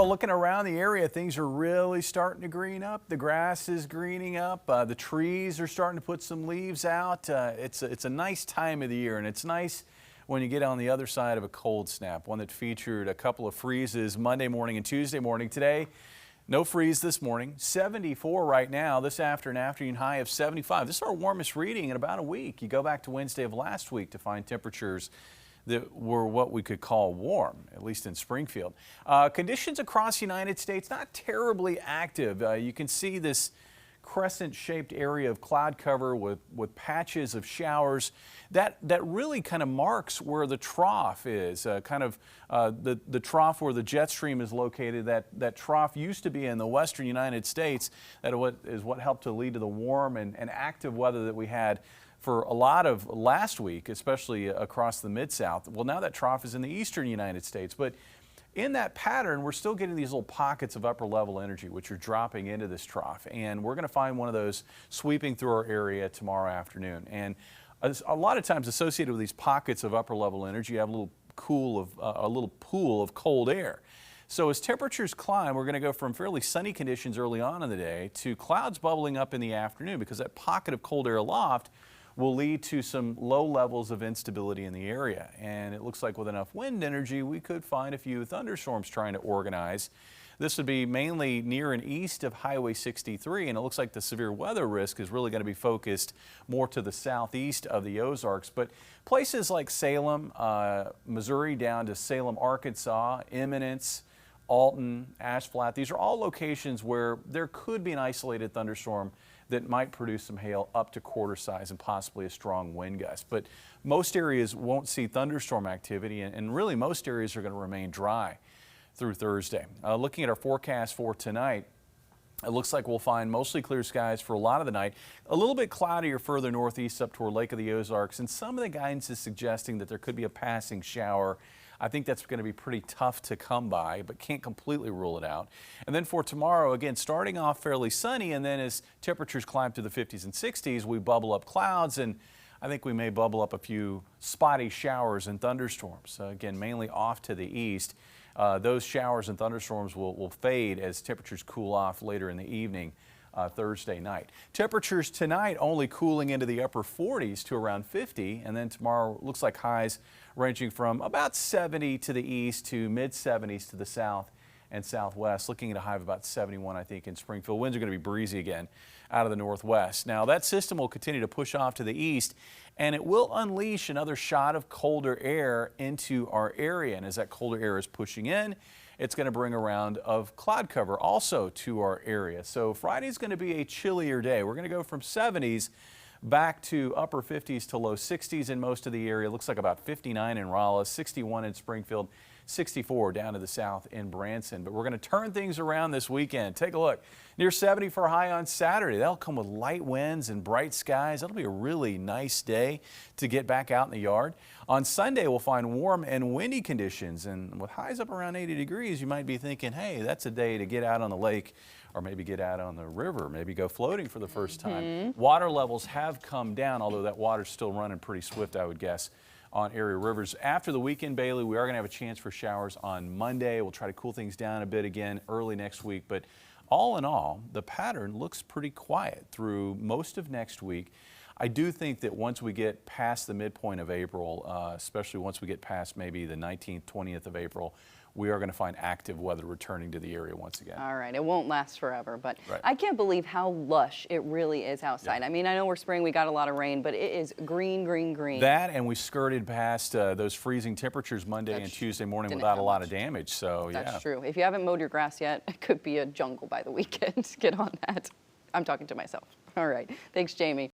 Well, looking around the area, things are really starting to green up. The grass is greening up. The trees are starting to put some leaves out. It's a nice time of the year, and it's nice when you get on the other side of a cold snap, one that featured a couple of freezes Monday morning and Tuesday morning. Today, no freeze this morning, 74 right now. This after an afternoon high of 75. This is our warmest reading in about a week. You go back to Wednesday of last week to find temperatures that were what we could call warm, at least in Springfield. Conditions across the United States, not terribly active. You can see this crescent-shaped area of cloud cover with patches of showers. That really kind of marks where the trough is, the trough where the jet stream is located. That trough used to be in the western United States. That is what helped to lead to the warm and active weather that we had for a lot of last week, especially across the Mid-South. Well, now that trough is in the eastern United States, but in that pattern, we're still getting these little pockets of upper level energy, which are dropping into this trough. And we're going to find one of those sweeping through our area tomorrow afternoon. And a lot of times associated with these pockets of upper level energy, you have a little pool of cold air. So as temperatures climb, we're going to go from fairly sunny conditions early on in the day to clouds bubbling up in the afternoon, because that pocket of cold air aloft will lead to some low levels of instability in the area. And it looks like with enough wind energy, we could find a few thunderstorms trying to organize. This would be mainly near and east of Highway 63, and it looks like the severe weather risk is really going to be focused more to the southeast of the Ozarks. But places like Salem, Missouri down to Salem, Arkansas, Eminence, Alton, Ash Flat, these are all locations where there could be an isolated thunderstorm that might produce some hail up to quarter size and possibly a strong wind gust. But most areas won't see thunderstorm activity, and really most areas are going to remain dry through Thursday. Looking at our forecast for tonight, it looks like we'll find mostly clear skies for a lot of the night. A little bit cloudier further northeast up toward Lake of the Ozarks, and some of the guidance is suggesting that there could be a passing shower. I think that's going to be pretty tough to come by, but can't completely rule it out. And then for tomorrow, again, starting off fairly sunny, and then as temperatures climb to the 50s and 60s, we bubble up clouds, and I think we may bubble up a few spotty showers and thunderstorms. Again, mainly off to the east. Those showers and thunderstorms will fade as temperatures cool off later in the evening. Thursday night. Temperatures tonight only cooling into the upper 40s to around 50, and then tomorrow looks like highs ranging from about 70 to the east to mid 70s to the south and southwest, looking at a high of about 71, I think, in Springfield. Winds are going to be breezy again out of the northwest. Now, that system will continue to push off to the east, and it will unleash another shot of colder air into our area. And as that colder air is pushing in, it's going to bring a round of cloud cover also to our area. So Friday is going to be a chillier day. We're going to go from 70s back to upper 50s to low 60s in most of the area. Looks like about 59 in Raleigh, 61 in Springfield, 64 down to the south in Branson. But we're going to turn things around this weekend. Take a look. Near 70 for a high on Saturday. That'll come with light winds and bright skies. That'll be a really nice day to get back out in the yard. On Sunday, we'll find warm and windy conditions. And with highs up around 80 degrees, you might be thinking, hey, that's a day to get out on the lake or maybe get out on the river, maybe go floating for the first time. Water levels have come down, although that water's still running pretty swift, I would guess, on area rivers. After the weekend, Bailey, we are going to have a chance for showers on Monday. We'll try to cool things down a bit again early next week. But all in all, the pattern looks pretty quiet through most of next week. I do think that once we get past the midpoint of April, especially once we get past maybe the 19th, 20th of April, we are going to find active weather returning to the area once again. All right, it won't last forever, but right. I can't believe how lush it really is outside. Yeah. I mean, I know we're spring, we got a lot of rain, but it is green, green, green. That, and we skirted past those freezing temperatures Monday and Tuesday morning without a lot of damage. So That's true. If you haven't mowed your grass yet, it could be a jungle by the weekend. Get on that. I'm talking to myself. All right. Thanks, Jamie.